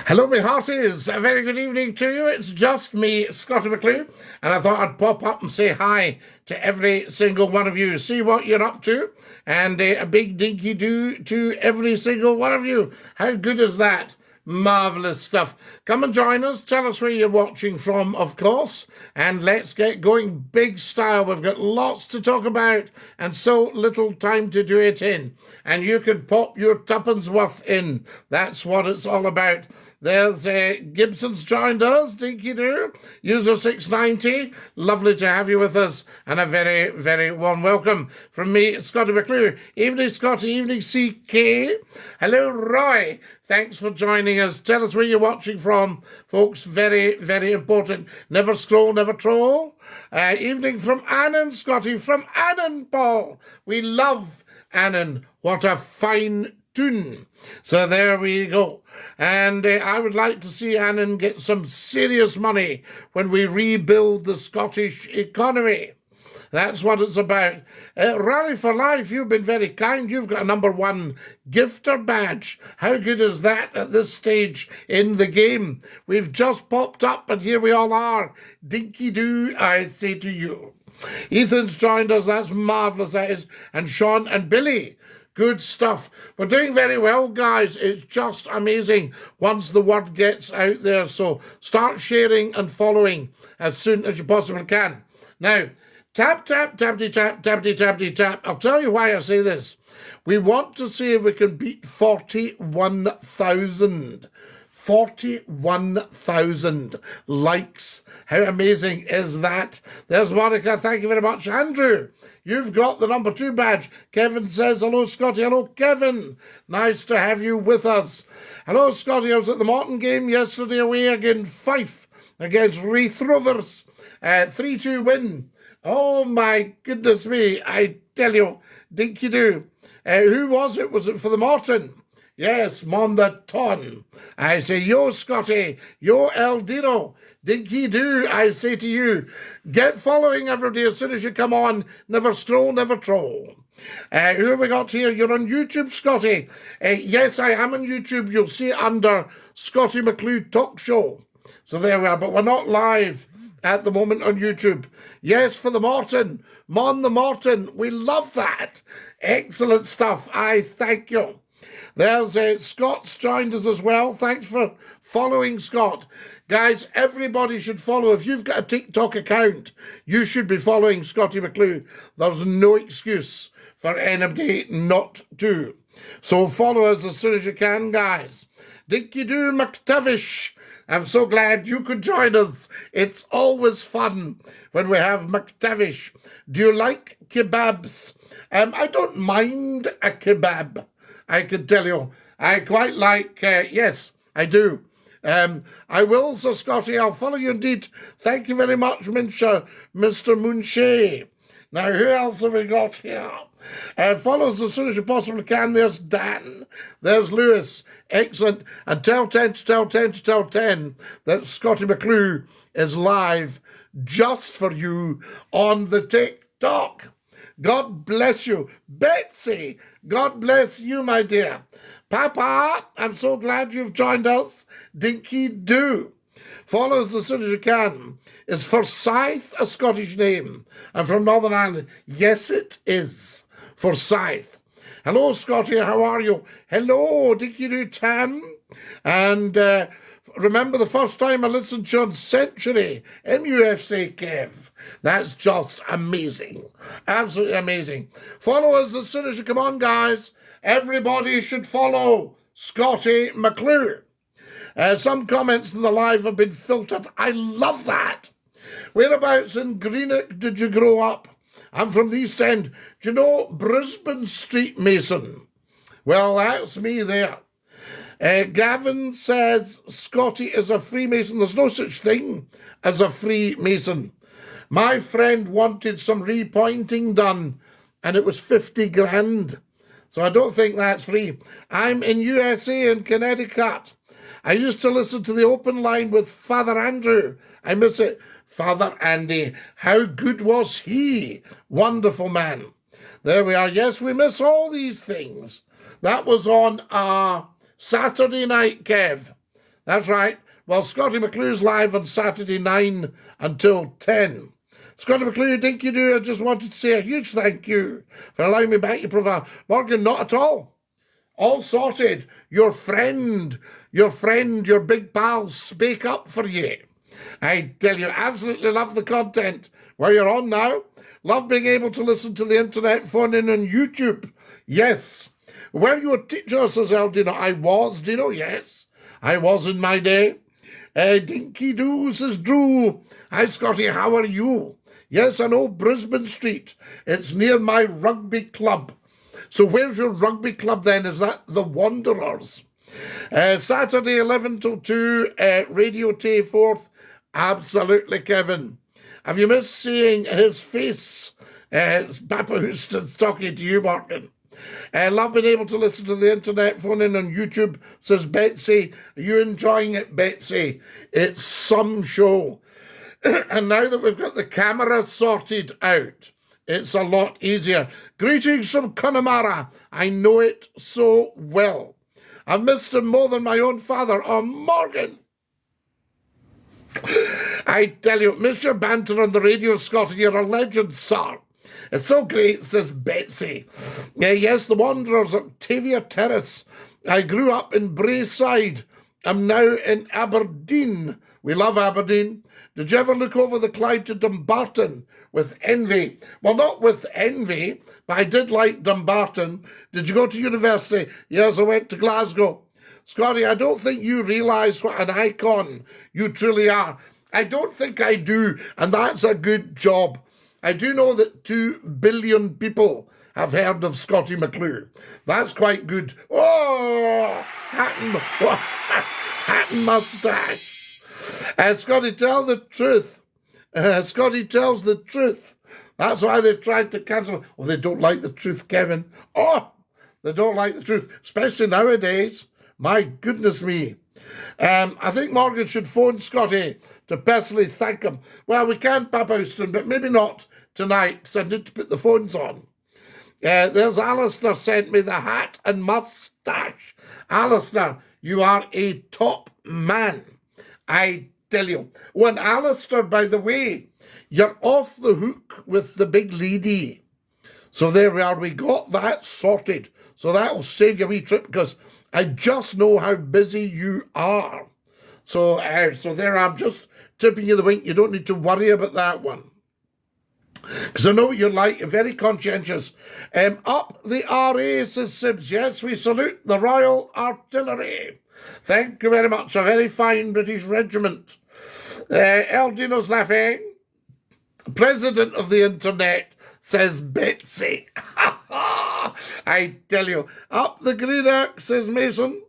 Hello, my hearties. A very good evening to you. It's just me, Scottie McClue, and I thought I'd pop up and say hi to every single one of you, see what you're up to, and a big dinky do to every single one of you. How good is that? Marvellous stuff. Come and join us. Tell us where you're watching from, of course, and let's get going big style. We've got lots to talk about and so little time to do it in. And you can pop your tuppence worth in. That's what it's all about. There's Gibson's joined us, dinky do. User 690. Lovely to have you with us, and a very, very warm welcome from me, Scottie McClue. Evening, Scottie. Evening, CK. Hello, Roy. Thanks for joining us. Tell us where you're watching from, folks. Very, very important. Never scroll, never troll. Evening from Annan, Scottie. From Annan, Paul. We love Annan. What a fine tune. So there we go. And I would like to see Annan get some serious money when we rebuild the Scottish economy. That's what it's about. Rally for Life, you've been very kind. You've got a #1 gifter badge. How good is that at this stage in the game? We've just popped up and here we all are. Dinky-doo, I say to you. Ethan's joined us. That's marvellous, that is. And Sean and Billy. Good stuff. We're doing very well, guys. It's just amazing once the word gets out there. So start sharing and following as soon as you possibly can. Now, tap, tap, tappity, tap, tappity, tappity, tap. I'll tell you why I say this. We want to see if we can beat 41,000. 41,000 likes. How amazing is that? There's Monica. Thank you very much. Andrew, you've got the #2 badge. Kevin says, hello, Scottie. Hello, Kevin. Nice to have you with us. Hello, Scottie. I was at the Morton game yesterday away against Fife against Raith Rovers. 3-2 win. Oh, my goodness me. I tell you, dinky-doo. Who was it? Was it for the Morton? Yes, Mon the Ton. I say, yo, Scottie, yo, El Dino, dinky-doo, I say to you, get following everybody as soon as you come on. Never stroll, never troll. Who have we got here? You're on YouTube, Scottie. Yes, I am on YouTube. You'll see it under SCOTTIE McCLUE Talk Show. So there we are, but we're not live at the moment on YouTube. Yes, for the Morton. Mon the Morton. We love that. Excellent stuff. I thank you. There's Scott's joined us as well. Thanks for following, Scott. Guys, everybody should follow. If you've got a TikTok account, you should be following Scottie McClue. There's no excuse for anybody not to. So follow us as soon as you can, guys. Dinky-doo McTavish. I'm so glad you could join us. It's always fun when we have McTavish. Do you like kebabs? I don't mind a kebab. I can tell you, I quite like, yes, I do. I will, Sir Scottie, I'll follow you indeed. Thank you very much, Mr. Munche. Now, who else have we got here? Follow us as soon as you possibly can. There's Dan. There's Lewis. Excellent. And tell 10 to tell 10 to tell 10 that Scottie McClue is live just for you on the TikTok. God bless you. Betsy, God bless you, my dear. Papa, I'm so glad you've joined us. Dinky-doo. Follow us as soon as you can. Is Forsyth a Scottish name? And from Northern Ireland, yes, it is. Forsyth. Hello, Scottie, how are you? Hello, Dinky-doo Tam. And remember the first time I listened to you on Century, MUFC Kev. That's just amazing. Absolutely amazing. Follow us as soon as you come on, guys. Everybody should follow Scottie McClue. Some comments in the live have been filtered. I love that. Whereabouts in Greenock did you grow up? I'm from the East End. Do you know Brisbane Street Mason? Well, that's me there. Gavin says Scottie is a Freemason. There's no such thing as a Freemason. My friend wanted some repointing done, and it was 50 grand. So I don't think that's free. I'm in USA in Connecticut. I used to listen to the open line with Father Andrew. I miss it. Father Andy, how good was he? Wonderful man. There we are. Yes, we miss all these things. That was on Saturday night, Kev. That's right. Well, Scottie McClue's live on Saturday 9 until 10. Scottie McClue, Dinky Doo, I just wanted to say a huge thank you for allowing me back your profile. Morgan, not at all. All sorted. Your friend, your big pal, spake up for you. I tell you, absolutely love the content where you're on now. Love being able to listen to the internet, phone in on YouTube. Yes. Were you a teacher, says Eldino? I was, Dino, yes. I was in my day. Dinky Doo, says Drew. Hi, Scottie, how are you? Yes, I know Brisbane Street. It's near my rugby club. So where's your rugby club then? Is that the Wanderers? Saturday 11 till 2, Radio Tay 4th. Absolutely, Kevin. Have you missed seeing his face? Papa Houston's talking to you, Martin. Love being able to listen to the internet, phone in on YouTube, says Betsy. Are you enjoying it, Betsy? It's some show. And now that we've got the camera sorted out, it's a lot easier. Greetings from Connemara. I know it so well. I've missed him more than my own father. Oh, Morgan. I tell you, miss your banter on the radio, Scottie. You're a legend, sir. It's so great, says Betsy. Yes, the Wanderers at Octavia Terrace. I grew up in Braeside. I'm now in Aberdeen. We love Aberdeen. Did you ever look over the Clyde to Dumbarton with envy? Well, not with envy, but I did like Dumbarton. Did you go to university? Yes, I went to Glasgow. Scottie, I don't think you realise what an icon you truly are. I don't think I do, and that's a good job. I do know that 2 billion people have heard of Scottie McClue. That's quite good. Oh, hat and moustache. Scottie, tell the truth. Scottie tells the truth. That's why they tried to cancel. Oh, they don't like the truth, Kevin. Oh, they don't like the truth, especially nowadays. My goodness me. I think Morgan should phone Scottie to personally thank him. Well, we can, Papa Houston, but maybe not tonight, because I need to put the phones on. There's Alistair sent me the hat and moustache. Alistair, you are a top man. I tell you. Oh, and Alistair, by the way, you're off the hook with the big lady. So there we are. We got that sorted. So that will save you a wee trip, because I just know how busy you are. So there I'm just tipping you the wink. You don't need to worry about that one. Because I know what you're like. You're very conscientious. Up the RA, says Sibs. Yes, we salute the Royal Artillery. Thank you very much. A very fine British regiment. Eldino's laughing. President of the internet, says Betsy. I tell you. Up the Greenock, says Mason.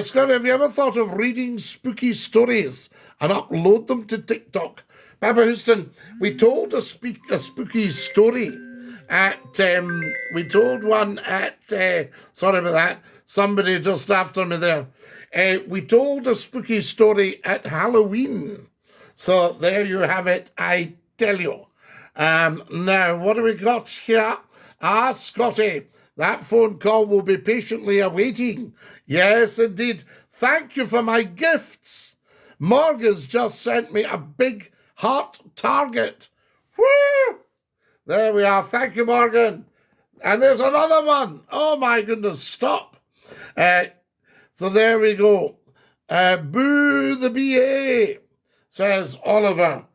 Scottie, have you ever thought of reading spooky stories and upload them to TikTok? Papa Houston, we told a spooky story at, we told one at, sorry about that, somebody just after me there. We told a spooky story at Halloween. So there you have it, I tell you. Now, what do we got here? Scottie, that phone call will be patiently awaiting. Yes, indeed. Thank you for my gifts. Morgan's just sent me a big heart target. Woo! There we are. Thank you, Morgan. And there's another one. Oh, my goodness. Stop. So there we go. Boo the BA, says Oliver.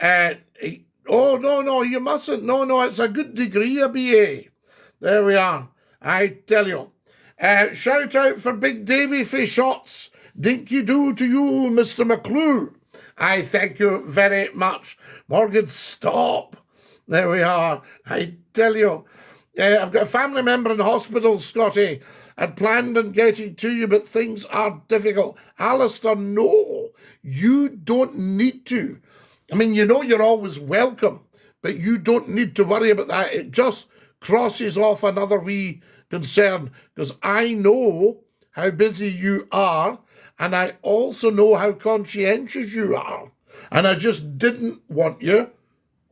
Oh, no, you mustn't. No, it's a good degree, a BA. There we are. I tell you. Shout out for Big Davy for shots. Dinky Doo to you, Mr. McClue. I thank you very much. Morgan, stop. There we are. I tell you. I've got a family member in hospital, Scottie. I'd planned on getting to you, but things are difficult. Alistair, no, you don't need to. I mean, you know you're always welcome, but you don't need to worry about that. It just crosses off another wee concern, because I know how busy you are, and I also know how conscientious you are. And I just didn't want you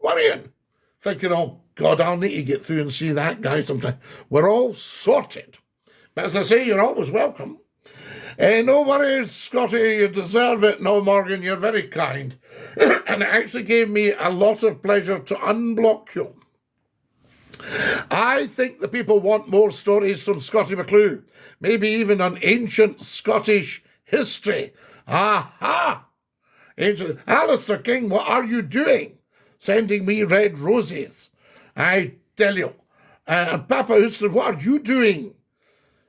worrying, thinking, oh, God, I'll need to get through and see that guy sometime. We're all sorted. But as I say, you're always welcome. No worries, Scottie, you deserve it. No, Morgan, you're very kind. And it actually gave me a lot of pleasure to unblock you. I think the people want more stories from Scottie McClue, maybe even on ancient Scottish history. Aha! Ancient. Alistair King, what are you doing? Sending me red roses. I tell you. And Papa Houston, what are you doing?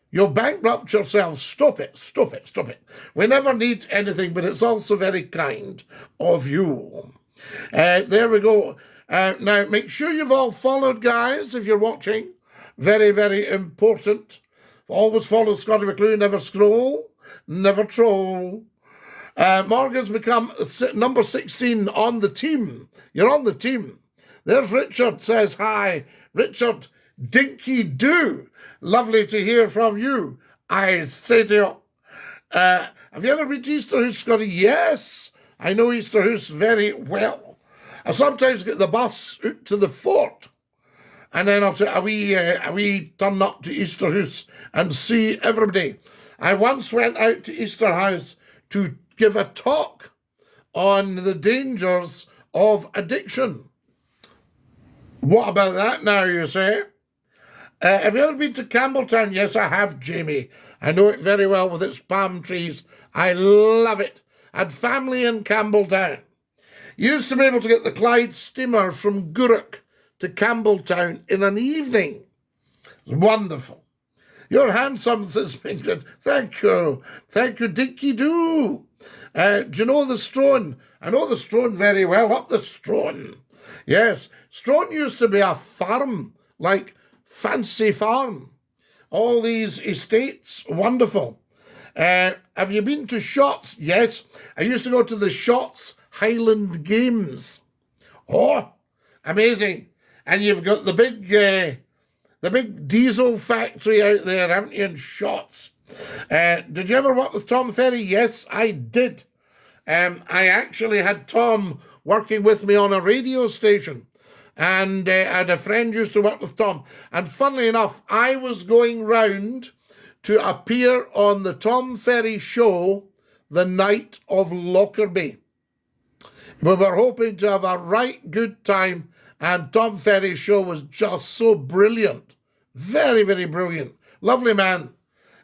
You'll bankrupt yourself. Stop it, stop it, stop it. We never need anything, but it's also very kind of you. There we go. Now, make sure you've all followed, guys, if you're watching. Very, very important. Always follow Scottie McClue, never scroll, never troll. Morgan's become number 16 on the team. You're on the team. There's Richard, says hi. Richard, dinky do. Lovely to hear from you. I say to you, have you ever been to Easterhouse, Scottie? Yes, I know Easterhouse very well. I sometimes get the bus out to the fort, and then I'll take a wee turn up to Easterhouse and see everybody. I once went out to Easterhouse to give a talk on the dangers of addiction. What about that now, you say? Have you ever been to Campbelltown? Yes, I have, Jamie. I know it very well with its palm trees. I love it. I had family in Campbelltown. Used to be able to get the Clyde steamer from Gourock to Campbelltown in an evening. It was wonderful. You're handsome, says Pinkett. Thank you. Thank you, Dinky Doo. Do you know the Strone? I know the Strone very well. Up the Strone. Yes. Strone used to be a farm, like fancy farm. All these estates, wonderful. Have you been to Shotts? Yes. I used to go to the Shotts Highland Games. Oh, amazing. And you've got the big diesel factory out there, haven't you, in Shotts? Did you ever work with Tom Ferry? Yes, I did. I actually had Tom working with me on a radio station. And I had a friend who used to work with Tom. And funnily enough, I was going round to appear on the Tom Ferry show the night of Lockerbie. We were hoping to have a right good time, and Tom Ferry's show was just so brilliant. Very, very brilliant. Lovely man.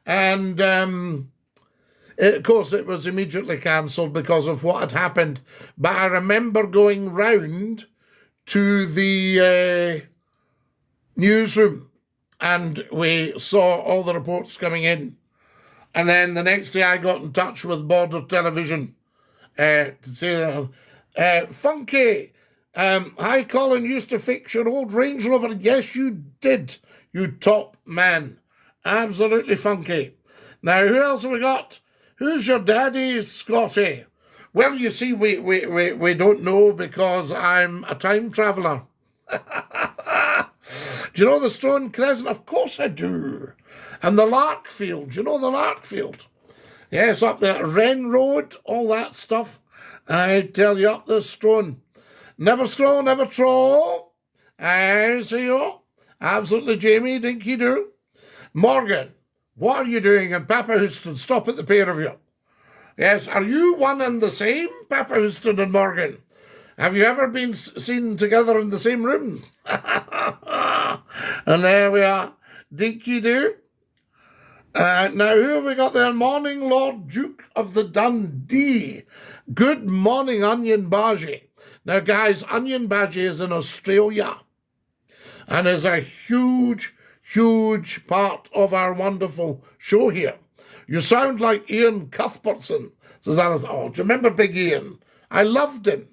And, of course, it was immediately cancelled because of what had happened. But I remember going round to the newsroom, and we saw all the reports coming in. And then the next day I got in touch with Border Television to say that. Funky, hi Colin, used to fix your old Range Rover. Yes, you did, you top man. Absolutely funky. Now, who else have we got? Who's your daddy, Scottie? Well, you see, we don't know because I'm a time traveller. Do you know the Stone Crescent? Of course I do. And the Larkfield. Do you know the Larkfield? Yes, up there. Wren Road, all that stuff. I tell you, up the Stone. Never scroll, never troll. I see you. Absolutely, Jamie, dinky do. Morgan, what are you doing? And Papa Houston, stop it, the pair of you. Yes, are you one and the same, Papa Houston and Morgan? Have you ever been seen together in the same room? And there we are. Dinky do. Now, who have we got there? Morning, Lord Duke of the Dundee. Good morning, Onion Baji. Now, guys, Onion Baji is in Australia and is a huge, huge part of our wonderful show here. You sound like Ian Cuthbertson, says Alice. Oh, do you remember Big Ian? I loved him.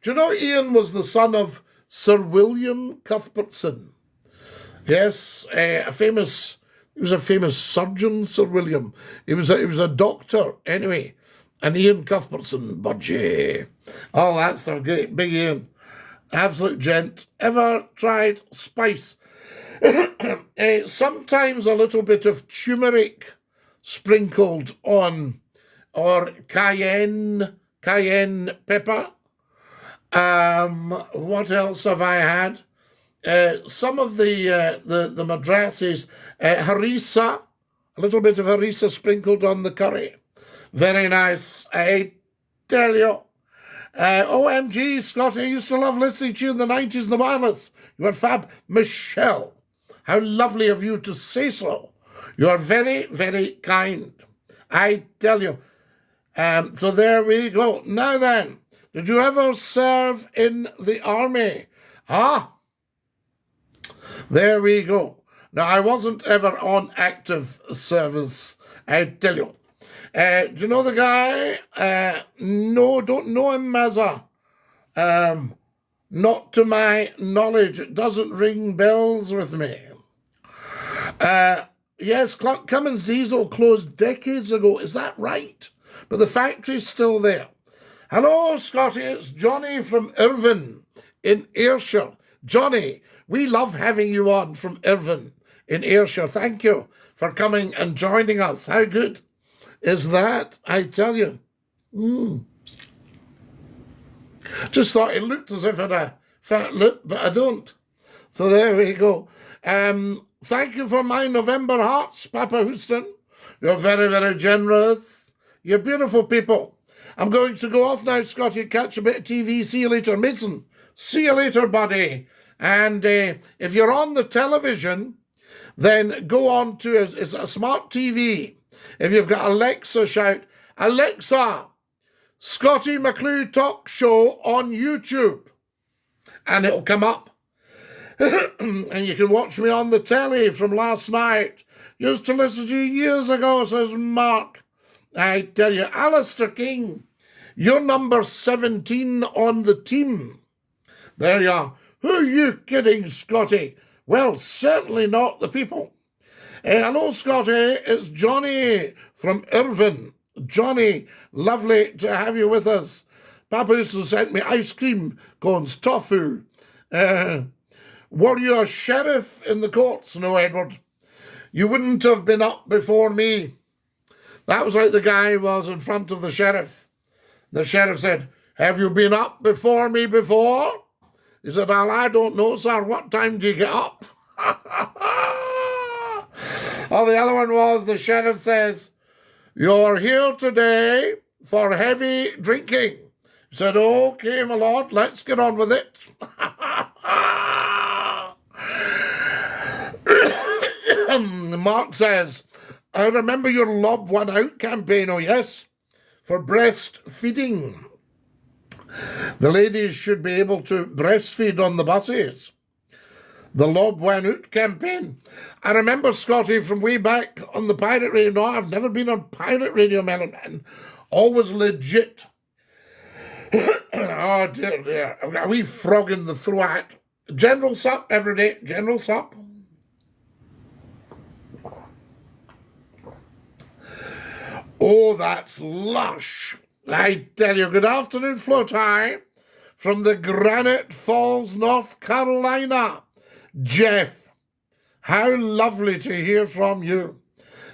Do you know Ian was the son of Sir William Cuthbertson? Yes, he was a famous surgeon, Sir William. He was a doctor, anyway. And Ian Cuthbertson, budgie. Oh, that's the great Big Ian. Absolute gent. Ever tried spice? Sometimes a little bit of turmeric sprinkled on, or cayenne pepper. What else have I had? Some of the madrassis, harissa, A little bit of harissa sprinkled on the curry. Very nice, I tell you. OMG, Scottie, I used to love listening to you in the 90s in the wireless. You are fab. Michelle, how lovely of you to say so. You are very, very kind. I tell you. So there we go. Now then, did you ever serve in the army? Ah, there we go. Now, I wasn't ever on active service, I tell you. Do you know the guy? No, don't know him as a... not to my knowledge. It doesn't ring bells with me. Yes, Cummins Diesel closed decades ago. Is that right? But the factory's still there. Hello, Scottie. It's Johnny from Irvine in Ayrshire. Johnny, we love having you on from Irvine in Ayrshire. Thank you for coming and joining us. How good is that? I tell you. Just thought it looked as if it had a fat lip, but I don't. So there we go. Thank you for my November hearts, Papa Houston. You're very, very generous. You're beautiful people. I'm going to go off now, Scottie, catch a bit of TV. See you later. Mason, see you later, buddy. And if you're on the television, then go on to, it's a smart TV. If you've got Alexa, shout, Alexa, Scottie McClue Talk Show on YouTube. And it'll come up. And you can watch me on the telly from last night. Used to listen to you years ago, says Mark. I tell you, Alistair King, you're number 17 on the team. There you are. Who are you kidding, Scottie? Well, certainly not the people. Hello, Scottie. It's Johnny from Irvine. Johnny, lovely to have you with us. Papa used to send me ice cream cones, tofu. Were you a sheriff in the courts? No, Edward. You wouldn't have been up before me. That was like the guy was in front of the sheriff. The sheriff said, have you been up before me before? He said, well, I don't know, sir. What time do you get up? Oh, the other one was, the sheriff says, you're here today for heavy drinking. He said, okay, my lord, let's get on with it. Mark says, I remember your Lob One Out campaign, oh yes, for breastfeeding. The ladies should be able to breastfeed on the buses. The Lob One Out campaign. I remember, Scottie, from way back on the pirate radio. No, I've never been on pirate radio, man. Always legit. Oh, dear, dear. I've got a wee frog in the throat. General sup every day. General sup. Oh, that's lush. I tell you, good afternoon, Flotai, from the Granite Falls, North Carolina. Jeff, how lovely to hear from you.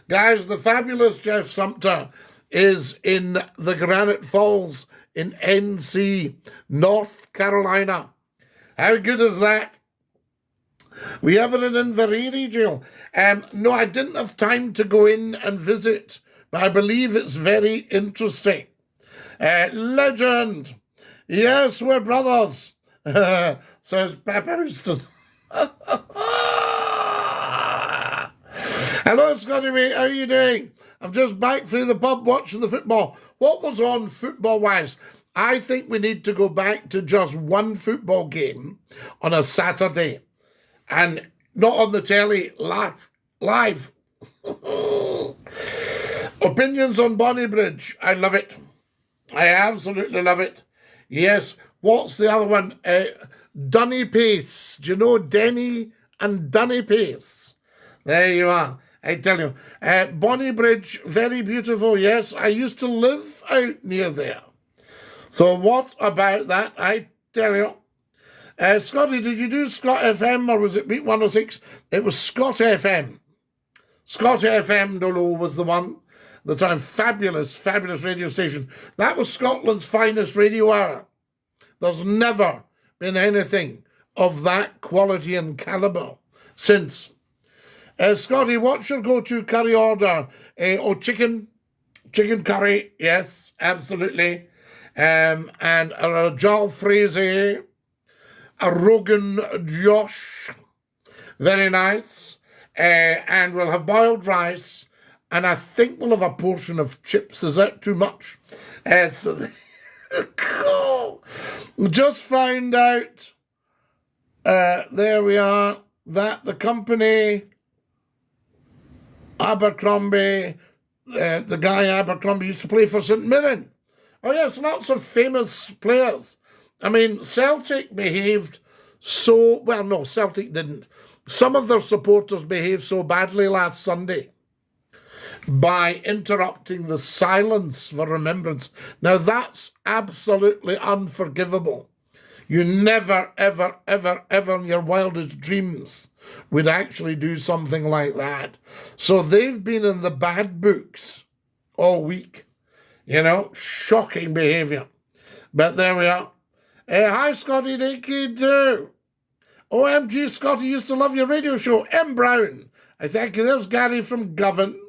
Guys, the fabulous Jeff Sumter is in the Granite Falls in NC, North Carolina. How good is that? We have it in Inverary jail. No, I didn't have time to go in and visit, but I believe it's very interesting. Legend. Yes, we're brothers, says Papa Houston. Hello, Scottie mate, how are you doing? I'm just back through the pub watching the football. What was on football-wise? I think we need to go back to just one football game on a Saturday and not on the telly, live. Opinions on Bonnybridge. I love it. I absolutely love it. Yes. What's the other one? Dunny Pace. Do you know Denny and Dunny Pace? There you are. I tell you. Bonnybridge, very beautiful. Yes, I used to live out near there. So what about that? I tell you. Scottie, did you do Scott FM or was it Beat 106? It was Scott FM. Scott FM, Dolo, was the one. The time, fabulous, fabulous radio station. That was Scotland's finest radio hour. There's never been anything of that quality and calibre since. Scottie, what's your go-to curry order? Chicken curry, yes, absolutely. And a jalfrezi, a Rogan Josh, very nice. And we'll have boiled rice, and I think we'll have a portion of chips. Is that too much? Just found out, there we are, that the company Abercrombie, the guy Abercrombie used to play for St Mirren. Oh yes, lots of famous players. I mean, Celtic behaved so, well, no, Celtic didn't. Some of their supporters behaved so badly last Sunday by interrupting the silence for remembrance. Now, that's absolutely unforgivable. You never, ever, ever, ever in your wildest dreams would actually do something like that. So they've been in the bad books all week. You know, shocking behaviour. But there we are. Hi, Scottie, Dicky Do. OMG, Scottie, used to love your radio show. M. Brown. I thank you. There's Gary from Govan,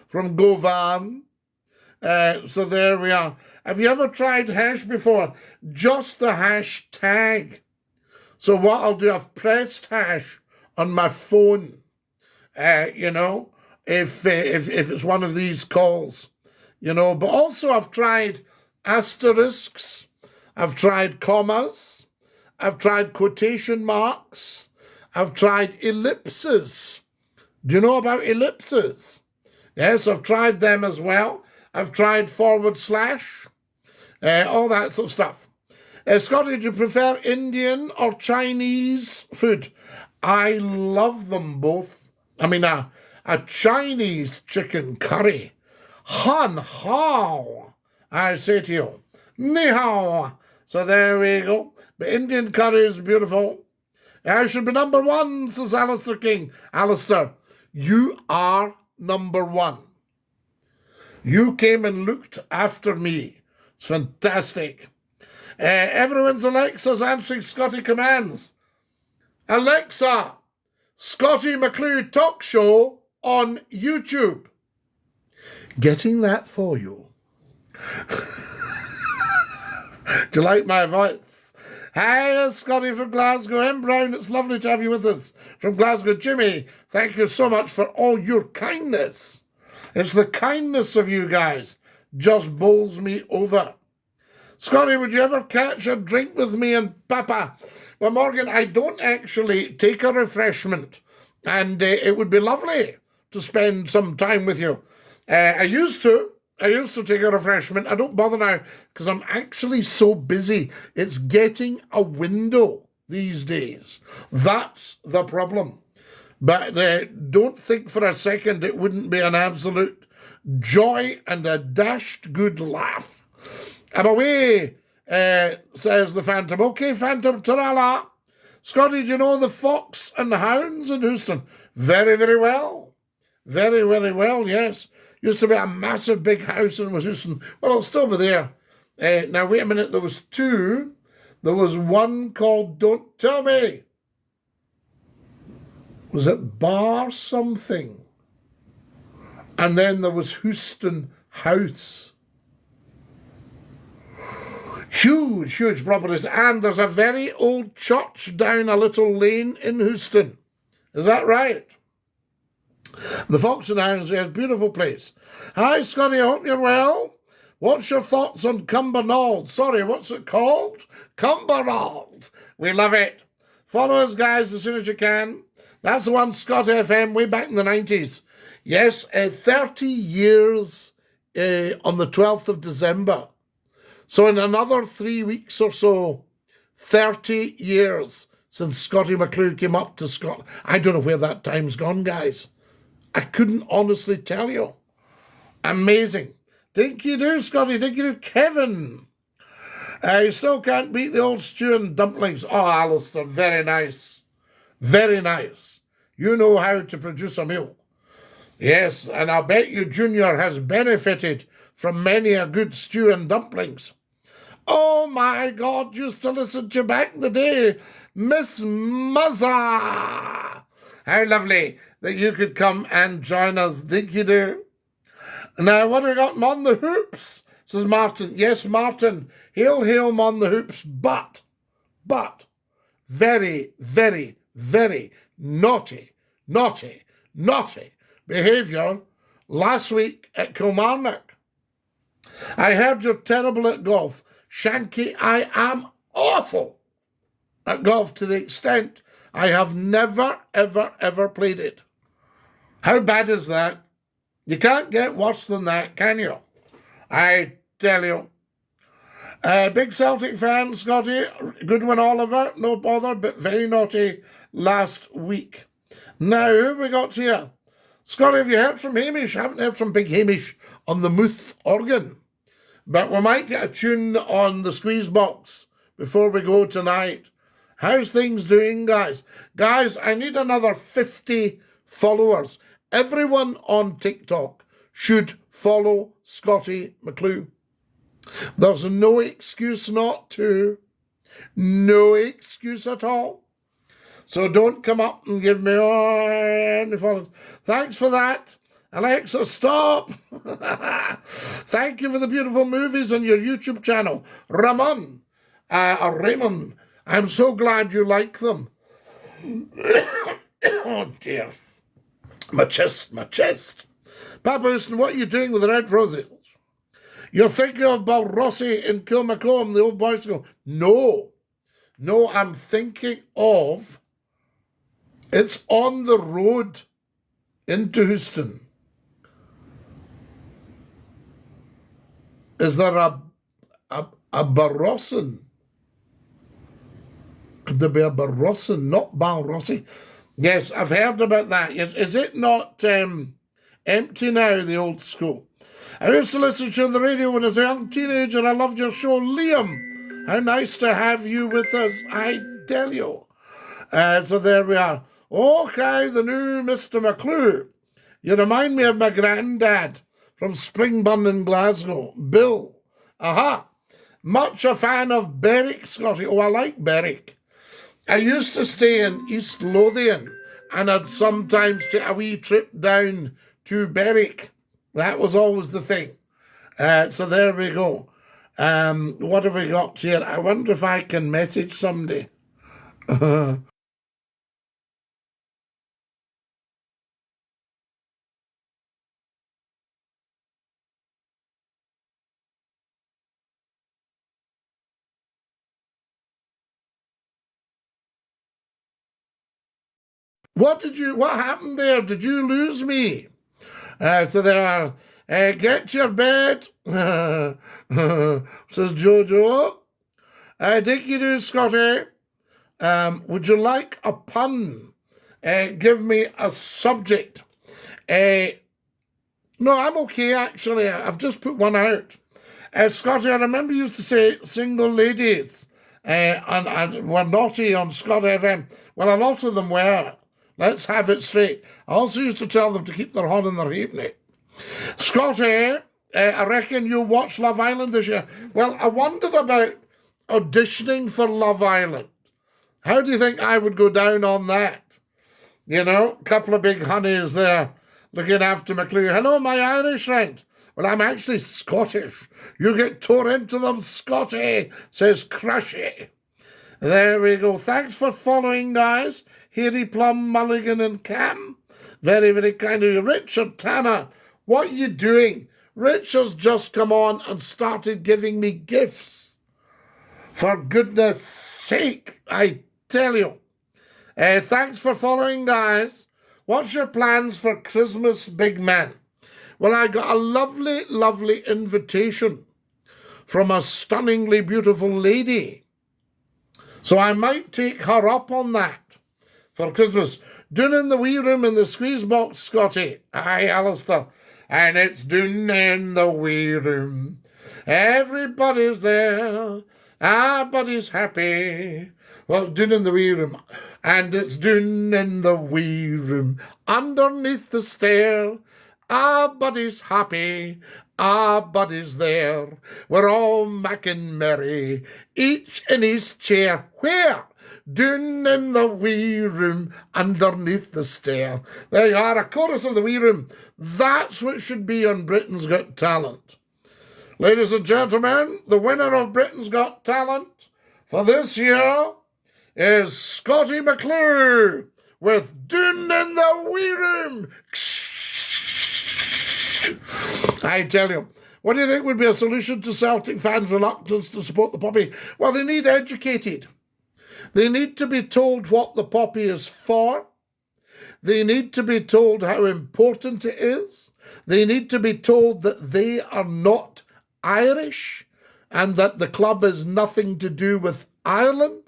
from Govan. So there we are. Have you ever tried hash before? Just the hashtag. So what I'll do, I've pressed hash on my phone, you know, if it's one of these calls, you know. But also I've tried asterisks, I've tried commas, I've tried quotation marks, I've tried ellipses. Do you know about ellipses? Yes, I've tried them as well. I've tried forward slash, all that sort of stuff. Scottie, do you prefer Indian or Chinese food? I love them both. I mean, a Chinese chicken curry. Han hao, I say to you. Ni hao. So there we go. But Indian curry is beautiful. I should be number one, says Alistair King. Alistair, you are number one. You came and looked after me. It's fantastic. Everyone's Alexa's answering Scottie commands. Alexa, Scottie McClue talk show on YouTube. Getting that for you. Do you like my voice? Hi, Scottie from Glasgow. M. Brown, it's lovely to have you with us from Glasgow. Jimmy, thank you so much for all your kindness. It's the kindness of you guys just bowls me over. Scottie, would you ever catch a drink with me and Papa? Well, Morgan, I don't actually take a refreshment, and it would be lovely to spend some time with you. I used to take a refreshment. I don't bother now because I'm actually so busy. It's getting a window these days. That's the problem. But don't think for a second it wouldn't be an absolute joy and a dashed good laugh. I'm away, says the Phantom. Okay, Phantom, ta-ra-la. Scottie, do you know the Fox and the Hounds in Houston? Very, very well. Very, very well, yes. Used to be a massive big house in Houston. Well, it'll still be there. Now, wait a minute. There was two. There was one called Don't Tell Me. Was it Bar something? And then there was Houston House. Huge, huge properties. And there's a very old church down a little lane in Houston. Is that right? The Fox and Hounds, yes, beautiful place. Hi, Scottie, I hope you're well. What's your thoughts on Cumbernauld? Sorry, what's it called? Cumbernauld. We love it. Follow us, guys, as soon as you can. That's the one, Scott FM, way back in the 90s. Yes, 30 years on the 12th of December. So in another 3 weeks or so, 30 years since Scottie McClue came up to Scotland. I don't know where that time's gone, guys. I couldn't honestly tell you. Amazing. Dinky do, Scottie, dinky do. Kevin. You still can't beat the old stew and dumplings. Oh, Alistair, very nice. Very nice. You know how to produce a meal. Yes, and I'll bet you Junior has benefited from many a good stew and dumplings. Oh, my God, used to listen to you back in the day. Miss Muzza. How lovely. that you could come and join us. Dinky do. Now, what have we got? On the hoops, says Martin. Yes, Martin. Hail, hail, on the hoops. But, very, very, very naughty behaviour last week at Kilmarnock. I heard you're terrible at golf. Shanky, I am awful at golf to the extent I have never, ever, ever played it. How bad is that? You can't get worse than that, can you? I tell you. Big Celtic fan, Scottie. Good one, Oliver. No bother, but very naughty last week. Now, who have we got here? Scottie, have you heard from Hamish? I haven't heard from Big Hamish on the Muth organ. But we might get a tune on the squeeze box before we go tonight. How's things doing, guys? Guys, I need another 50 followers. Everyone on TikTok should follow Scottie McClue. There's no excuse not to. No excuse at all. So don't come up and give me any followers. Thanks for that. Alexa, stop. Thank you for the beautiful movies on your YouTube channel. Raymond, I'm so glad you like them. Oh, dear. My chest. Papa Houston, what are you doing with the red roses? You're thinking about Rossi in Kilmacombe, the old boys go, no, I'm thinking of, it's on the road into Houston. Is there a Barossan? Could there be a Barossan, not Balrossi? Yes, I've heard about that. Yes, is it not empty now, the old school? I used to listen to the radio when I was a young teenager. I loved your show, Liam. How nice to have you with us, I tell you. So there we are. Okay, the new Mr. McClue. You remind me of my granddad from Springburn in Glasgow, Bill. Aha. Much a fan of Berwick, Scottie. Oh, I like Berwick. I used to stay in East Lothian, and I'd sometimes take a wee trip down to Berwick. That was always the thing. So there we go. What have we got here? I wonder if I can message somebody. What happened there? Did you lose me? So there are, get your bed, says Jojo. Dinky do, Scottie. Would you like a pun? Give me a subject. No, I'm okay, actually. I've just put one out. Scottie, I remember you used to say single ladies and were naughty on Scott FM. Well, a lot of them were. Let's have it straight. I also used to tell them to keep their horn in their halfpenny. Scottie, I reckon you'll watch Love Island this year. Well, I wondered about auditioning for Love Island. How do you think I would go down on that? You know, a couple of big honeys there looking after McClue. Hello, my Irish friend. Well, I'm actually Scottish. You get tore into them, Scottie, says Crushy. There we go. Thanks for following, guys. Hairy Plum, Mulligan and Cam. Very, very kind of you. Richard Tanner, what are you doing? Richard's just come on and started giving me gifts. For goodness sake, I tell you. Thanks for following, guys. What's your plans for Christmas, big man? Well, I got a lovely, lovely invitation from a stunningly beautiful lady. So I might take her up on that for Christmas. Doon in the wee room in the squeeze box, Scottie. Aye, Alistair. And it's doon in the wee room. Everybody's there. Everybody's happy. Well, doon in the wee room. And it's doon in the wee room. Underneath the stair. Everybody's happy. Everybody's there. We're all macking merry. Each in his chair. Where? Down in the wee room underneath the stair. There you are, a chorus of the wee room. That's what should be on Britain's Got Talent. Ladies and gentlemen, the winner of Britain's Got Talent for this year is Scottie McClue with Down in the Wee Room. I tell you, what do you think would be a solution to Celtic fans' reluctance to support the poppy? Well, they need educated. They need to be told what the poppy is for. They need to be told how important it is. They need to be told that they are not Irish and that the club has nothing to do with Ireland.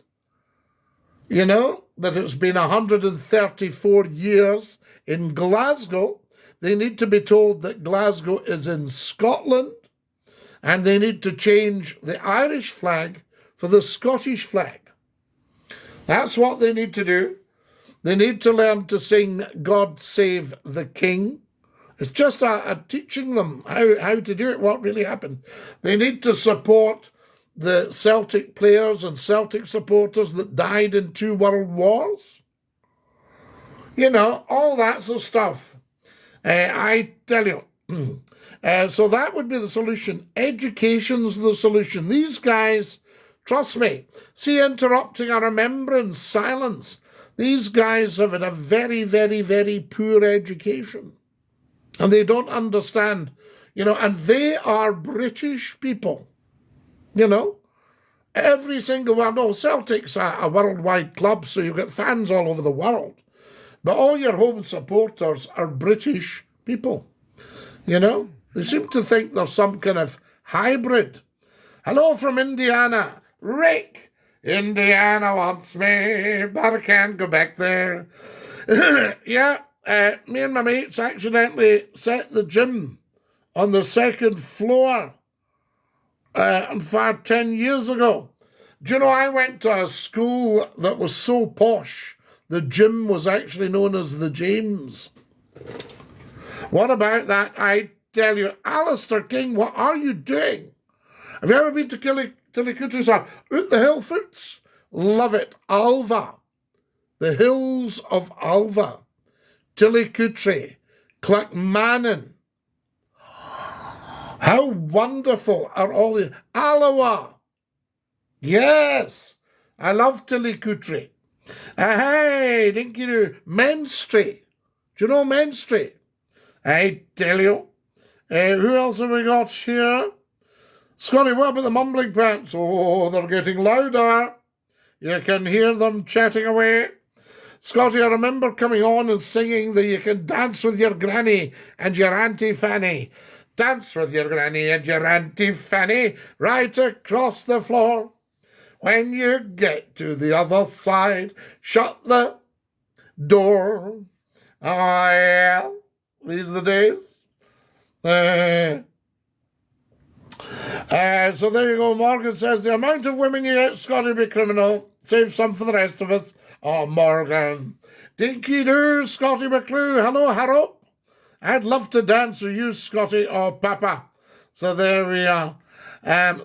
You know, that it's been 134 years in Glasgow. They need to be told that Glasgow is in Scotland, and they need to change the Irish flag for the Scottish flag. That's what they need to do. They need to learn to sing God Save the King. It's just a teaching them how to do it, what really happened. They need to support the Celtic players and Celtic supporters that died in 2 world wars. You know, all that sort of stuff. I tell you. So that would be the solution. Education's the solution. These guys, trust me, see, interrupting a remembrance, silence. These guys have had a very, very, very poor education. And they don't understand, you know, and they are British people, you know. Every single one. No, Celtic's a worldwide club, so you've got fans all over the world. But all your home supporters are British people, you know. They seem to think there's some kind of hybrid. Hello from Indiana. Rick, Indiana wants me, but I can't go back there. Yeah, me and my mates accidentally set the gym on the 2nd floor, in fact, 10 years ago. Do you know, I went to a school that was so posh, the gym was actually known as the James. What about that? I tell you, Alistair King, what are you doing? Have you ever been to Tillycoote's? Out the hill foots? Love it. Alva. The hills of Alva. Tillycoote. Clackmannan. How wonderful are all the... Alloa. Yes. I love Tillycoote. Hey, dinky-doo. Menstrie. Do you know Menstrie? I tell you. Who else have we got here? Scottie, what about the mumbling pants? Oh, they're getting louder. You can hear them chatting away. Scottie, I remember coming on and singing that you can dance with your granny and your Auntie Fanny. Dance with your granny and your Auntie Fanny right across the floor. When you get to the other side, shut the door. Oh, yeah. These are the days. So there you go. Morgan says, the amount of women you get, Scottie, be criminal. Save some for the rest of us. Oh, Morgan. Dinky-doo, Scottie McClue. Hello, Harrow. I'd love to dance with you, Scottie, or Papa. So there we are.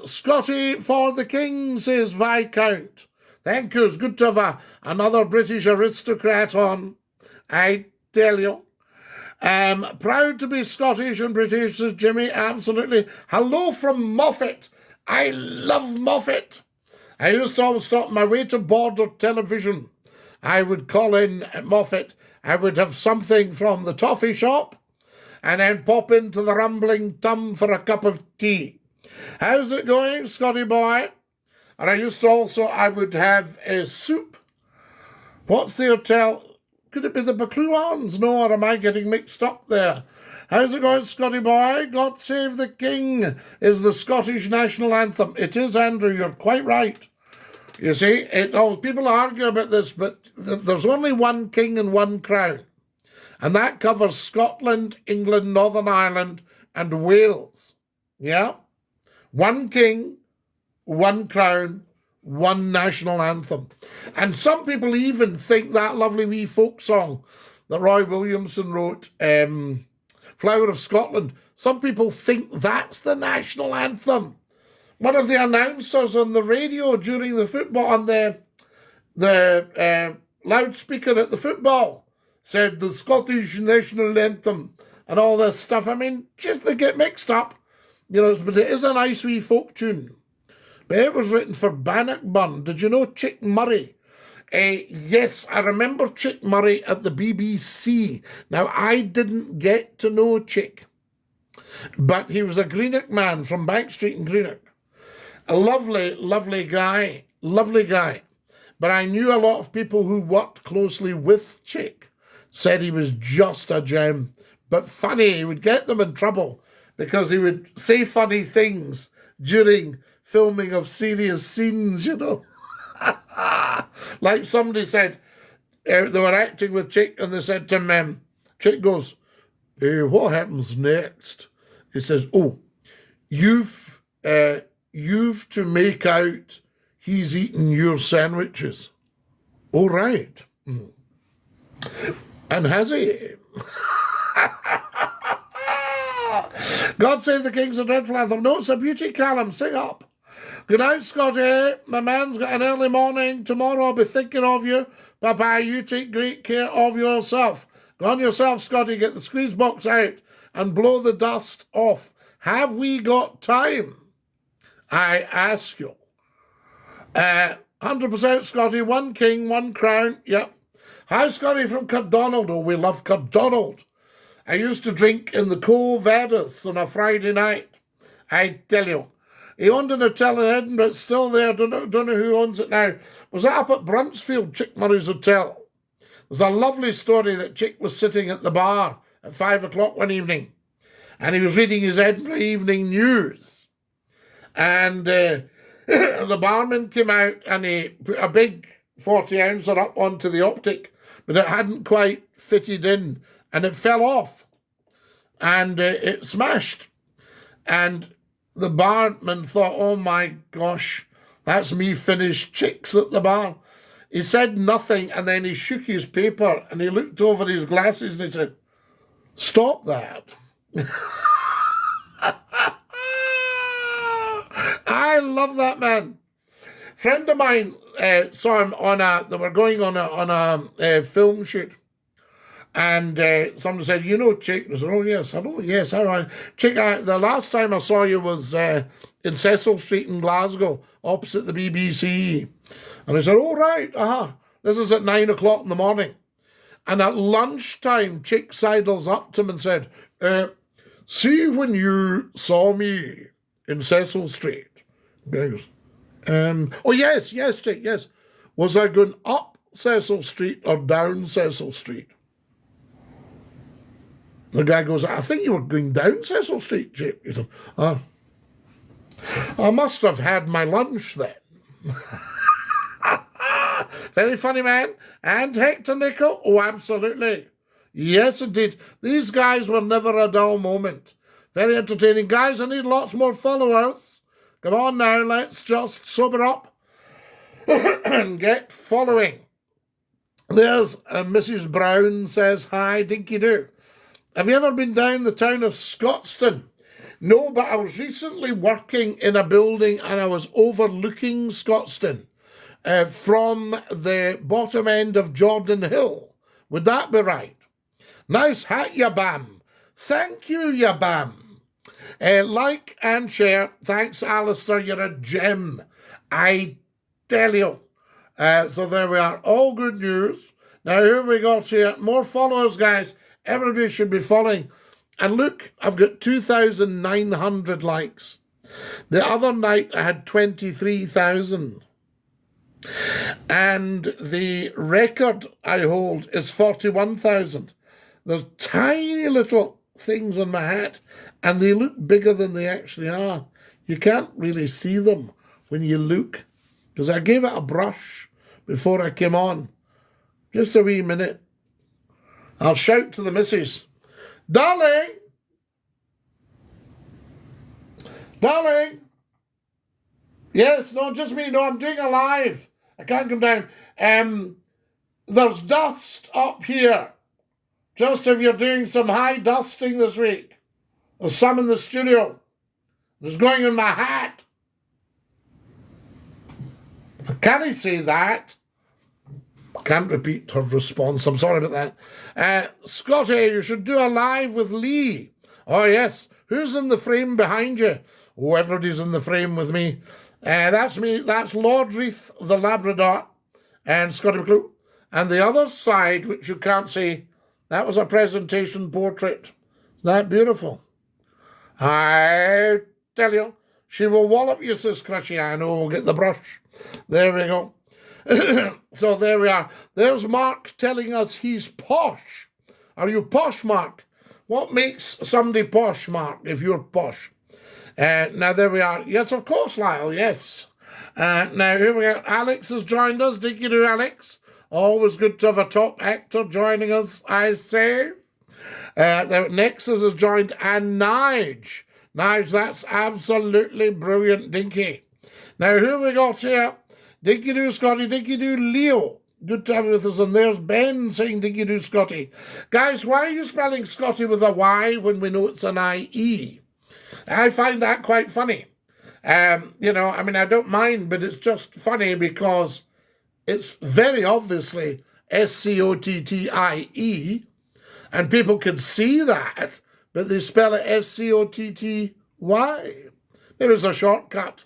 Scottie for the King, says Viscount. Thank you. It's good to have another British aristocrat on. I tell you. Proud to be Scottish and British, says Jimmy. Absolutely. Hello from Moffat. I love Moffat. I used to always stop my way to Border Television. I would call in at Moffat. I would have something from the toffee shop and then pop into the Rumbling Tum for a cup of tea. How's it going, Scottie boy? And I used to also, I would have a soup. What's the hotel? Could it be the McClue Arms? No, or am I getting mixed up there? How's it going, Scottie boy? God Save the King is the Scottish national anthem. It is, Andrew, you're quite right. You see, people argue about this, but there's only one king and one crown. And that covers Scotland, England, Northern Ireland, and Wales. Yeah? One king, one crown, one national anthem. And some people even think that lovely wee folk song that Roy Williamson wrote, Flower of Scotland, some people think that's the national anthem. One of the announcers on the radio during the football, on the the loudspeaker at the football said the Scottish national anthem and all this stuff. I mean, just they get mixed up, but it is a nice wee folk tune. But it was written for Bannockburn. Did you know Chick Murray? Yes, I remember Chick Murray at the BBC. Now, I didn't get to know Chick, but he was a Greenock man from Bank Street in Greenock. A lovely, lovely guy, But I knew a lot of people who worked closely with Chick said he was just a gem. But funny, he would get them in trouble because he would say funny things during filming of serious scenes, Like somebody said, they were acting with Chick and they said to him, Chick goes, what happens next? He says, you've to make out he's eating your sandwiches. All right. And has he? God save the kings of dreadful anthem. No, it's a beauty, Callum. Sing up. Good night, Scottie. My man's got an early morning. Tomorrow I'll be thinking of you. Bye-bye. You take great care of yourself. Go on yourself, Scottie. Get the squeeze box out and blow the dust off. Have we got time? I ask you. 100% Scottie. One king, one crown. Yep. Hi, Scottie from Cardonald. Oh, we love Cardonald. I used to drink in the Cove Edith on a Friday night. I tell you. He owned an hotel in Edinburgh. It's still there. Don't know who owns it now. Was that up at Bruntsfield, Chick Murray's Hotel? There's a lovely story that Chick was sitting at the bar at 5 o'clock one evening, and he was reading his Edinburgh Evening News. And the barman came out and he put a big 40-ouncer up onto the optic, but it hadn't quite fitted in, and it fell off, and it smashed. And the barman thought, oh my gosh, that's me finished Chicks at the bar. He said nothing, and then he shook his paper and he looked over his glasses and he said, stop that. I love that man. Friend of mine saw him they were going on a film shoot. And somebody said, Chick? I said, oh, yes, hello, yes, all right. Chick, the last time I saw you was in Cecil Street in Glasgow, opposite the BBC. And I said, oh, right, This is at 9 o'clock in the morning. And at lunchtime, Chick sidles up to him and said, see when you saw me in Cecil Street? He goes, oh, yes, Chick, yes. Was I going up Cecil Street or down Cecil Street? The guy goes, I think you were going down Cecil Street, Chick. He said, I must have had my lunch then. Very funny man. And Hector Nicol? Oh, absolutely. Yes, indeed. These guys were never a dull moment. Very entertaining. Guys, I need lots more followers. Come on now, let's just sober up and get following. There's Mrs. Brown says, hi, dinky-doo. Have you ever been down the town of Scotstoun? No, but I was recently working in a building and I was overlooking Scotstoun from the bottom end of Jordan Hill. Would that be right? Nice hat, ya bam. Thank you, ya bam. Like and share. Thanks, Alistair. You're a gem. I tell you. So there we are. All good news. Now, here we got here. More followers, guys. Everybody should be following. And look, I've got 2,900 likes. The other night I had 23,000. And the record I hold is 41,000. There's tiny little things on my hat, and they look bigger than they actually are. You can't really see them when you look, because I gave it a brush before I came on. Just a wee minute. I'll shout to the missus. Darling! Darling! Yes, no, just me. No, I'm doing a live. I can't come down. There's dust up here. Just if you're doing some high dusting this week. There's some in the studio. There's going in my hat. Can he see that? can't repeat her response. I'm sorry about that. Scottie, you should do a live with Lee. Oh, yes. Who's in the frame behind you? Oh, everybody's in the frame with me. That's me. That's Lord Reith, the Labrador, and Scottie McClue. And the other side, which you can't see, that was a presentation portrait. Isn't that beautiful? I tell you, she will wallop you, says Crushy. I know, we'll get the brush. There we go. So there we are. There's Mark telling us he's posh. Are you posh, Mark? What makes somebody posh, Mark, if you're posh? Now, there we are. Yes, of course, Lyle, yes. Now, here we go. Alex has joined us. Did you do, Alex? Always good to have a top actor joining us, I say. Nexus has joined, and Nige. Nige, that's absolutely brilliant, Dinky. Now, who we got here? Dinky do, Scottie. Dinky do, Leo. Good to have you with us. And there's Ben saying Dinky do, Scottie. Guys, why are you spelling Scottie with a Y when we know it's an I-E? I find that quite funny. You know, I mean, I don't mind, but it's just funny because it's very obviously S-C-O-T-T-I-E, and people can see that, but they spell it S-C-O-T-T-Y. Maybe it's a shortcut.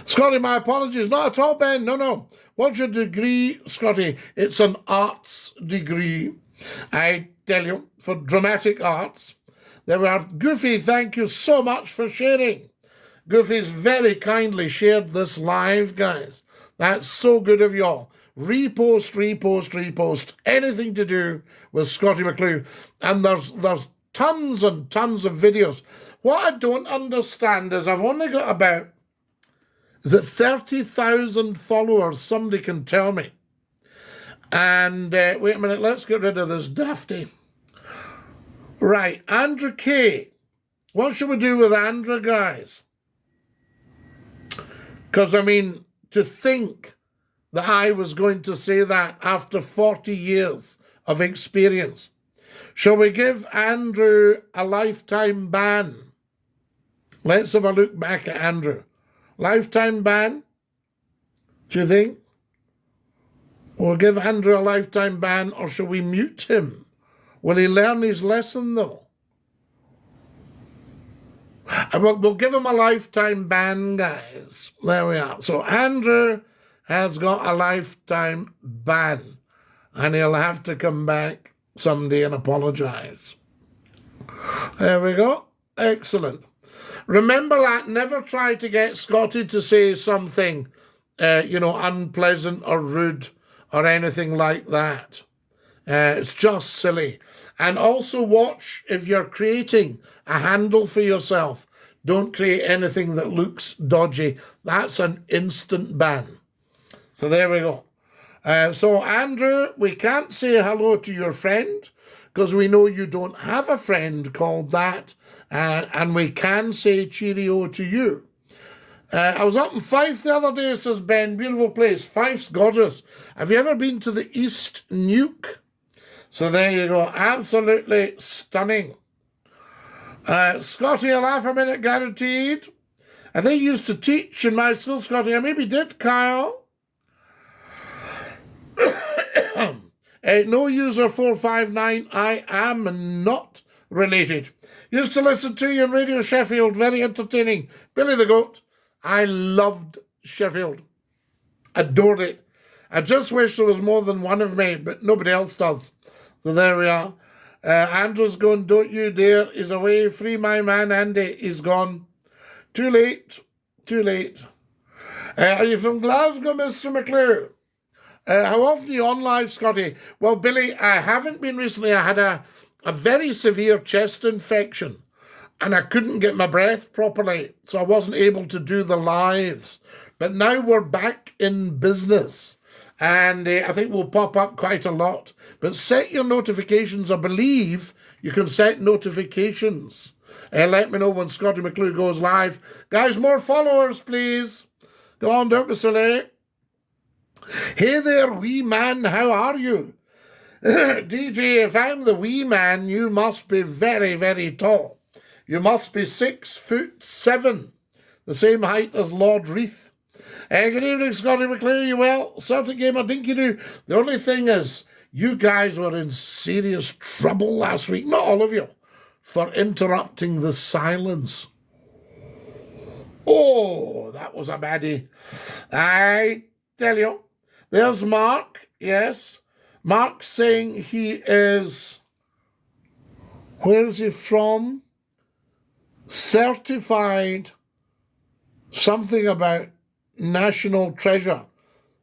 Scottie, my apologies. Not at all, Ben. No. What's your degree, Scottie? It's an arts degree. I tell you, for dramatic arts. There we are. Goofy, thank you so much for sharing. Goofy's very kindly shared this live, guys. That's so good of y'all. Repost. Anything to do with Scottie McClue. And there's tons and tons of videos. What I don't understand is I've only got about, is it 30,000 followers? Somebody can tell me. And wait a minute, let's get rid of this dafty. Right, Andrew K. What should we do with Andrew, guys? Because, I mean, to think that I was going to say that after 40 years of experience. Shall we give Andrew a lifetime ban? Let's have a look back at Andrew. Lifetime ban? Do you think? We'll give Andrew a lifetime ban, or shall we mute him? Will he learn his lesson, though? We'll give him a lifetime ban, guys. There we are. So Andrew has got a lifetime ban, and he'll have to come back someday and apologise. There we go. Excellent. Remember that. Never try to get Scottie to say something, unpleasant or rude or anything like that. It's just silly. And also watch, if you're creating a handle for yourself, don't create anything that looks dodgy. That's an instant ban. So there we go. So Andrew, we can't say hello to your friend because we know you don't have a friend called that. And we can say cheerio to you. I was up in Fife the other day, says Ben. Beautiful place. Fife's gorgeous. Have you ever been to the East Nuke? So there you go. Absolutely stunning. Scottie, a laugh a minute guaranteed. I think you used to teach in my school, Scottie. I maybe did, Kyle. No user 459. I am not related. Used to listen to you on Radio Sheffield. Very entertaining. Billy the Goat. I loved Sheffield. Adored it. I just wish there was more than one of me, but nobody else does. So there we are. Andrew's going, don't you dare. He's away. Free my man, Andy. He's gone. Too late. Are you from Glasgow, Mr. McClue? How often are you on live, Scottie? Well, Billy, I haven't been recently. I had a very severe chest infection and I couldn't get my breath properly, so I wasn't able to do the lives. But now we're back in business. And I think we'll pop up quite a lot. But set your notifications. I believe you can set notifications. Let me know when Scottie McClue goes live. Guys, more followers, please. Go on, don't be silly. Hey there, wee man. How are you? DJ, if I'm the wee man, you must be very, very tall. You must be 6'7", the same height as Lord Reith. Good evening, Scottie McClue. You well? Celtic gamer, dinky do. The only thing is, you guys were in serious trouble last week, not all of you, for interrupting the silence. Oh, that was a baddie. I tell you. There's Mark, yes. Mark saying he is, where is he from? Certified something about national treasure.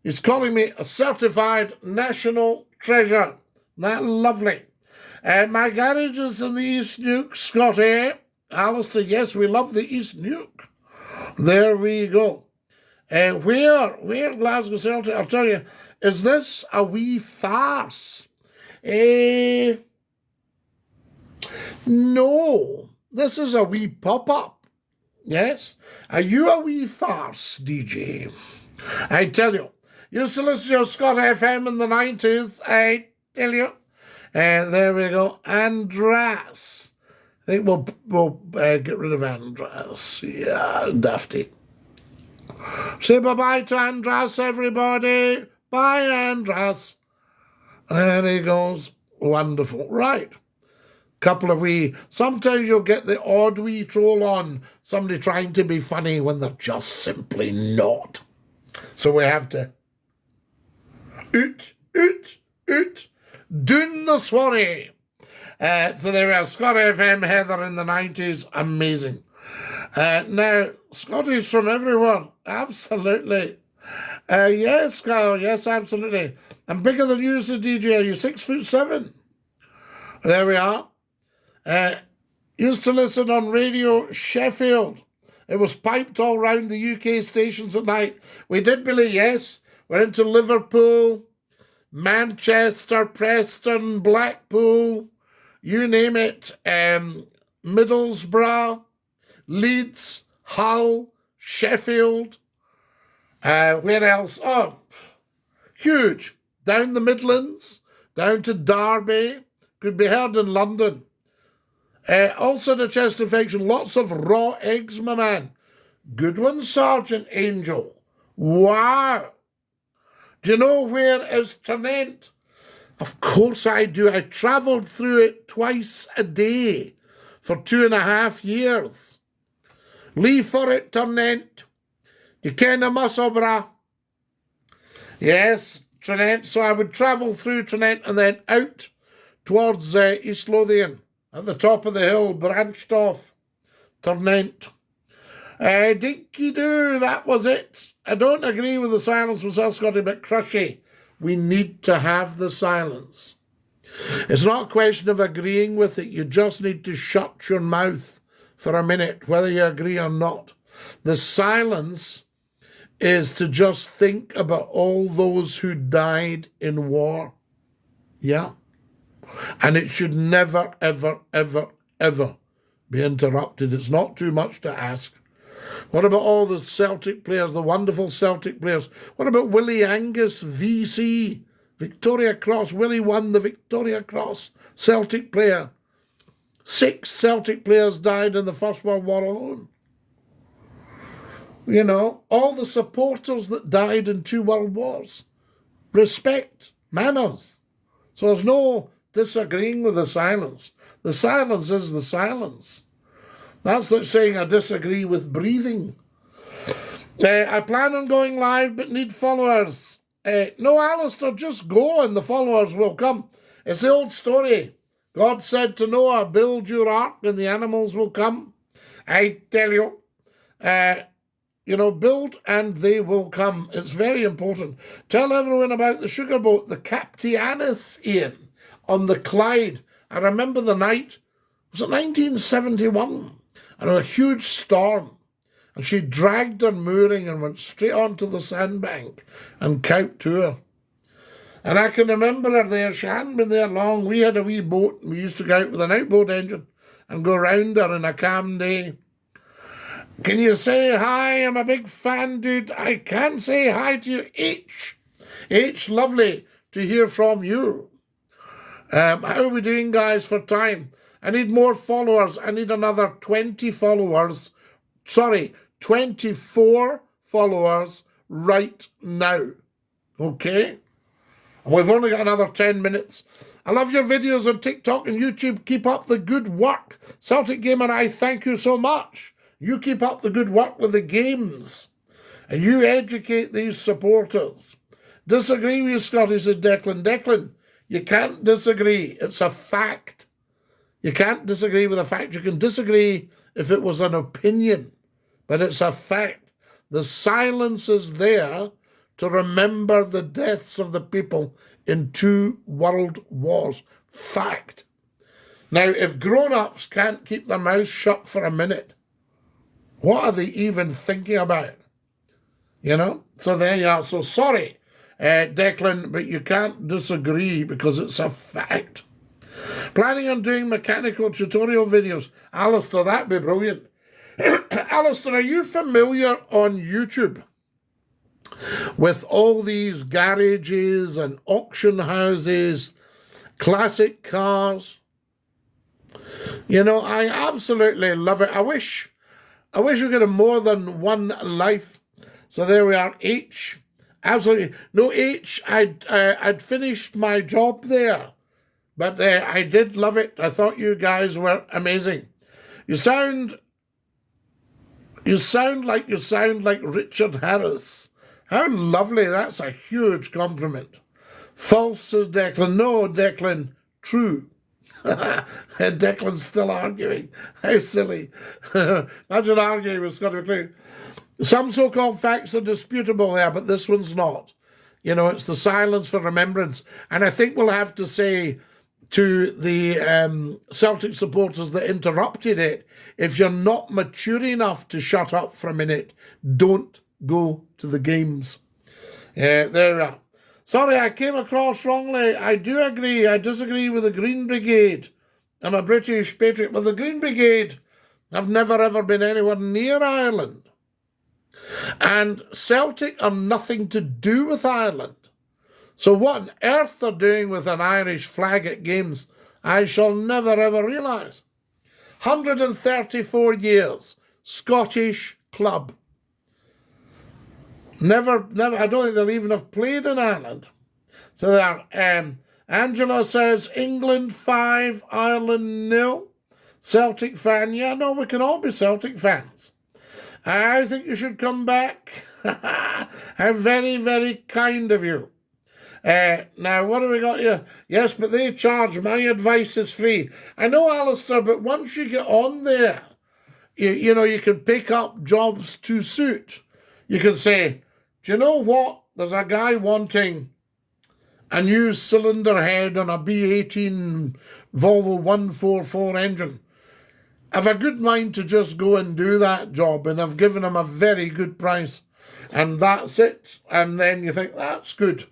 He's calling me a certified national treasure. That lovely. My garage is in the East Nuke, Scotty. Alistair, yes, we love the East Nuke. There we go. Where Glasgow Celtic, I'll tell you, is this a wee farce? No, this is a wee pop-up. Yes? Are you a wee farce, DJ? I tell you, used to listen to your Scott FM in the 90s, I tell you. There we go. Andras. I think we'll get rid of Andras. Yeah, dafty. Say bye-bye to Andras, everybody. Bye, Andras. There he goes. Wonderful. Right. Couple of sometimes you'll get the odd wee troll on, somebody trying to be funny when they're just simply not. So we have to doon the swarry. So there we are, Scott FM, Heather in the 90s, amazing. Now, Scotty's from everywhere, absolutely. Yes, Carl, yes, absolutely. I'm bigger than you, so DJ, are you 6'7"? There we are. Used to listen on Radio Sheffield. It was piped all round the UK stations at night. We did believe, yes. We're into Liverpool, Manchester, Preston, Blackpool, you name it. Middlesbrough, Leeds, Hull, Sheffield. Where else? Oh, huge. Down the Midlands, down to Derby. Could be heard in London. Also the chest infection, lots of raw eggs, my man. Good one, Sergeant Angel. Wow. Do you know where is Ternent? Of course I do. I travelled through it twice a day for 2.5 years. Leave for it, Ternent. You ken a muscle, brah. Yes, Ternent. So I would travel through Ternent and then out towards East Lothian. At the top of the hill, branched off, Ternent. Dinky-doo, that was it. I don't agree with the silence with South Scotty, but crushy. We need to have the silence. It's not a question of agreeing with it. You just need to shut your mouth for a minute, whether you agree or not. The silence is to just think about all those who died in war. Yeah. And it should never, ever, ever, ever be interrupted. It's not too much to ask. What about all the Celtic players, the wonderful Celtic players? What about Willie Angus, VC, Victoria Cross? Willie won the Victoria Cross, Celtic player. 6 Celtic players died in the First World War alone. You know, all the supporters that died in 2 world wars. Respect, manners. So there's no disagreeing with the silence. The silence is the silence. That's like saying I disagree with breathing. I plan on going live but need followers. No, Alistair, just go and the followers will come. It's the old story. God said to Noah, build your ark and the animals will come. I tell you, build and they will come. It's very important. Tell everyone about the sugar boat, the Captianus, Ian, on the Clyde. I remember the night, was it 1971? And a huge storm. And she dragged her mooring and went straight onto the sandbank and cowed to her. And I can remember her there. She hadn't been there long. We had a wee boat and we used to go out with an outboard engine and go round her in a calm day. Can you say hi? I'm a big fan, dude. I can say hi to you. H, lovely to hear from you. How are we doing, guys, for time? I need more followers. I need another 20 followers. Sorry, 24 followers right now. Okay? And we've only got another 10 minutes. I love your videos on TikTok and YouTube. Keep up the good work. Celtic Gamer, I thank you so much. You keep up the good work with the games. And you educate these supporters. Disagree with you, Scottie, said Declan. Declan, you can't disagree. It's a fact. You can't disagree with a fact. You can disagree if it was an opinion. But it's a fact. The silence is there to remember the deaths of the people in 2 world wars. Fact. Now, if grown-ups can't keep their mouths shut for a minute, what are they even thinking about? You know? So there you are. So sorry, Declan, but you can't disagree because it's a fact. Planning on doing mechanical tutorial videos. Alistair, that'd be brilliant. Alistair, are you familiar on YouTube with all these garages and auction houses, classic cars? You know, I absolutely love it. I wish we could have more than one life. So there we are, H. Absolutely. No, H, I'd finished my job there. But I did love it. I thought you guys were amazing. You sound like Richard Harris. How lovely. That's a huge compliment. False, says Declan. No, Declan, true. Declan's still arguing. How silly. Imagine arguing with Scottie McClue. Some so-called facts are disputable there, but this one's not. You know, it's the silence for remembrance. And I think we'll have to say to the Celtic supporters that interrupted it, if you're not mature enough to shut up for a minute, don't go to the games. There we are. Sorry, I came across wrongly. I do agree. I disagree with the Green Brigade. I'm a British patriot. But the Green Brigade have never ever been anywhere near Ireland. And Celtic are nothing to do with Ireland. So what on earth they're doing with an Irish flag at games, I shall never ever realise. 134 years, Scottish club. Never, I don't think they'll even have played in Ireland. So there, Angela says, England 5, Ireland 0. Celtic fan, yeah, no, we can all be Celtic fans. I think you should come back. How very, very kind of you. Now, what have we got here? Yes, but they charge. My advice is free. I know, Alistair, but once you get on there, you know, you can pick up jobs to suit. You can say, do you know what? There's a guy wanting a new cylinder head on a B18 Volvo 144 engine. I've a good mind to just go and do that job, and I've given him a very good price. And that's it. And then you think, that's good.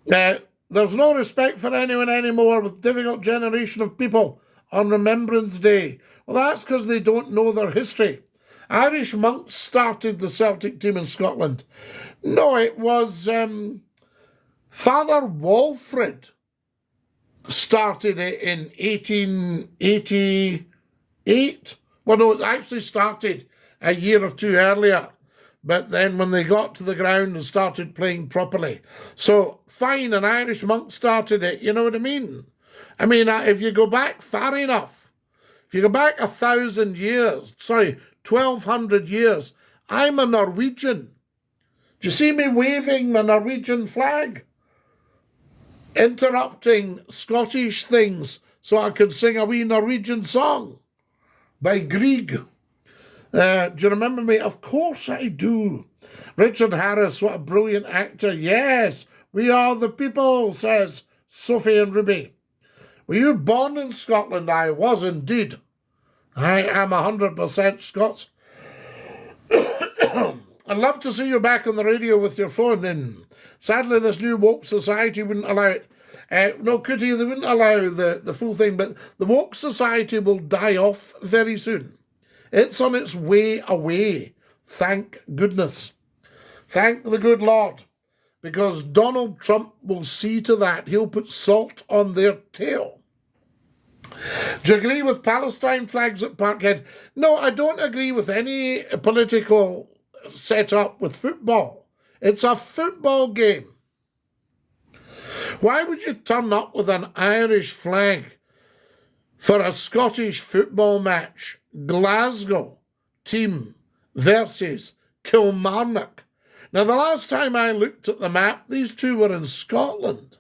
There's no respect for anyone anymore with difficult generation of people on Remembrance Day. Well, that's because they don't know their history. Irish monks started the Celtic team in Scotland. No, it was Father Walfrid started it in 1888. Well, no, it actually started a year or two earlier. But then when they got to the ground and started playing properly. So, fine, an Irish monk started it, you know what I mean? I mean, if you go back far enough, if you go back 1,000 years, 1,200 years, I'm a Norwegian. Do you see me waving my Norwegian flag? Interrupting Scottish things so I can sing a wee Norwegian song by Grieg. Do you remember me? Of course I do. Richard Harris, what a brilliant actor. Yes, we are the people, says Sophie and Ruby. Were you born in Scotland? I was indeed. I am 100% Scots. I'd love to see you back on the radio with your phone in. Sadly, this new woke society wouldn't allow it. No, Cootie, they wouldn't allow the full thing, but the woke society will die off very soon. It's on its way away. Thank goodness. Thank the good Lord. Because Donald Trump will see to that. He'll put salt on their tail. Do you agree with Palestine flags at Parkhead? No, I don't agree with any political set up with football. It's a football game. Why would you turn up with an Irish flag for a Scottish football match? Glasgow team versus Kilmarnock. Now, the last time I looked at the map, these two were in Scotland.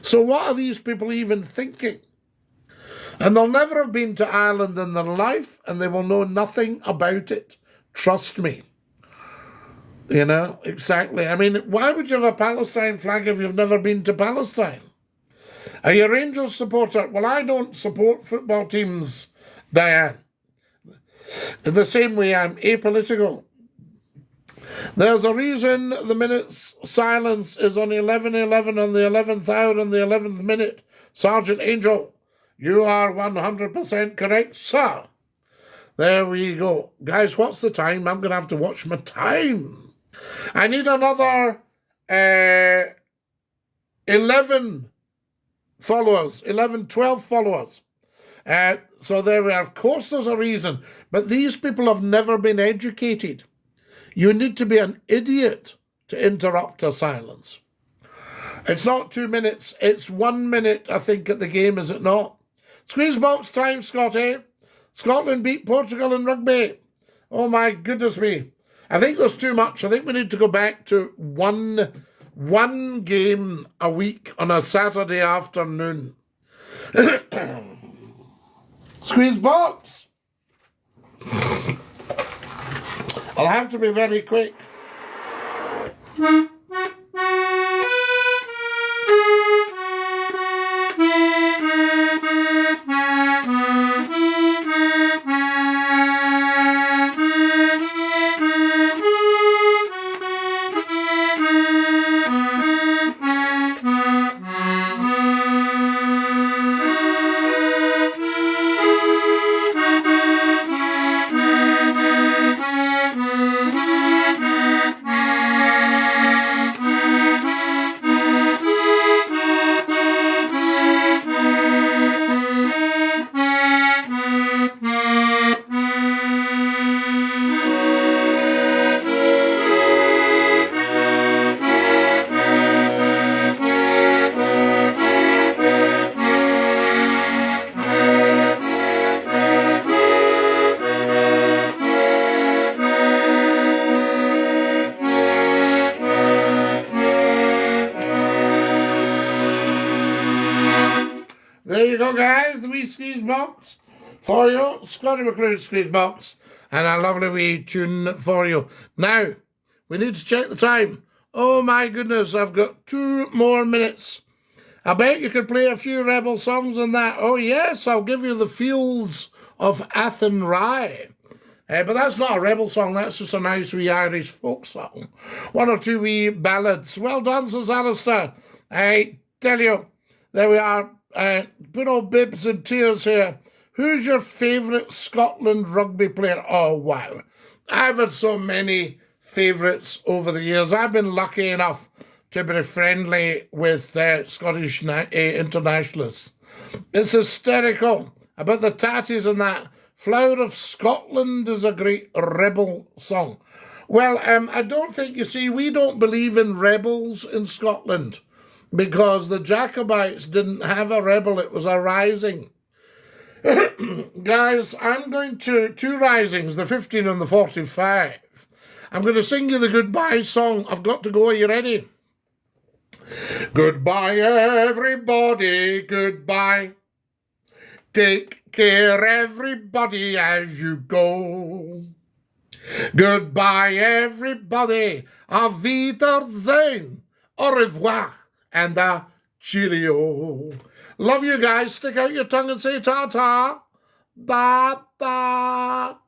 So what are these people even thinking? And they'll never have been to Ireland in their life, and they will know nothing about it. Trust me. You know, exactly. I mean, why would you have a Palestine flag if you've never been to Palestine? Are you a Rangers supporter? Well, I don't support football teams, Diane. In the same way, I'm apolitical. There's a reason the minute's silence is on 11:11 on the 11th hour and the 11th minute. Sergeant Angel, you are 100% correct, sir. There we go. Guys, what's the time? I'm going to have to watch my time. I need another 11 followers, 12 followers. So there we are. Of course there's a reason, but these people have never been educated. You need to be an idiot to interrupt a silence. It's not 2 minutes, it's 1 minute, I think, at the game, is it not? Squeeze box time, Scottie. Scotland beat Portugal in rugby. Oh my goodness me. I think there's too much. I think we need to go back to one game a week on a Saturday afternoon. Squeeze box. I'll have to be very quick. There you go, guys, the wee squeeze box for you. Scottie McClue squeeze box. And a lovely wee tune for you. Now, we need to check the time. Oh my goodness, I've got 2 more minutes. I bet you could play a few rebel songs on that. Oh yes, I'll give you the Fields of Athenry. But that's not a rebel song, that's just a nice wee Irish folk song. 1 or 2 wee ballads. Well done, says Alistair. I tell you, there we are. Put all bibs and tears here. Who's your favourite Scotland rugby player? Oh, wow. I've had so many favourites over the years. I've been lucky enough to be friendly with Scottish internationalists. It's hysterical about the tatties and that. Flower of Scotland is a great rebel song. Well, I don't think, you see, we don't believe in rebels in Scotland because the Jacobites didn't have a rebel, it was a rising. Guys, I'm going to 2 risings, the 15 and the 45. I'm going to sing you the goodbye song. I've got to go. Are you ready? Goodbye, everybody, goodbye. Take care, everybody, as you go. Goodbye, everybody. Auf Wiedersehen. Au revoir. And a cheerio. Love you guys. Stick out your tongue and say ta-ta. Ba-ba.